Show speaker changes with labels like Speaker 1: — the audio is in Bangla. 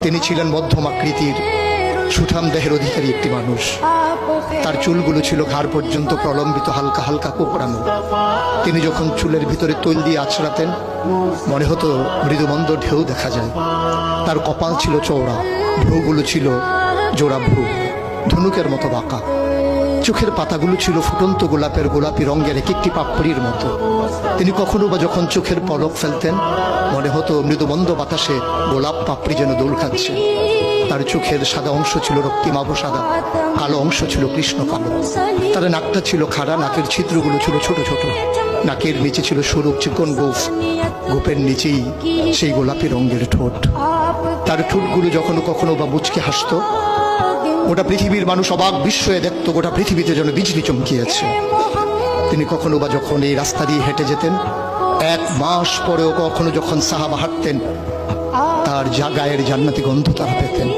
Speaker 1: তিনি ছিলেন মধ্যম আকৃতির সুঠাম দেহের অধিকারী একটি মানুষ। তার চুলগুলো ছিল ঘাড় পর্যন্ত প্রলম্বিত, হালকা হালকা কোঁকড়ানো। তিনি যখন চুলের ভিতরে তৈল দিয়ে আছড়াতেন, মনে হতো মৃদুমন্দ ঢেউ দেখা যায়। তার কপাল ছিল চওড়া, ভ্রুগুলো ছিল জোড়া ভ্রু, ধনুকের মতো বাঁকা। চোখের পাতাগুলো ছিল ফুটন্ত গোলাপের গোলাপি রঙের এক একটি পাপড়ির মতো। তিনি কখনো বা যখন চোখের পলক ফেলতেন, মনে হতো মৃদুমন্দ বাতাসে গোলাপ পাপড়ি যেন দোল খাচ্ছে। তার চোখের সাদা অংশ ছিল রক্তিমাভ সাদা, কালো অংশ ছিল কৃষ্ণ কালো। তার নাকটা ছিল খাড়া, নাকের ছিদ্রগুলো ছিল ছোট ছোট। নাকের নিচে ছিল সরু চিকন গোঁফ, গোঁফের নিচেই সেই গোলাপি রঙের ঠোঁট। তার ঠোঁটগুলো যখনো কখনো বা মুচকে হাসতো। গোটা পৃথিবীর মানুষ অবাক বিস্ময়ে দেখত, গোটা পৃথিবীতে যেন বিজলি চমকিয়েছে। তিনি কখনো বা যখন এই রাস্তা দিয়ে হেঁটে যেতেন, 1 মাস পরেও কখনো যখন সাহাবা হাঁটতেন, তার গায়ের জান্নাতি গন্ধ তারা পেতেন।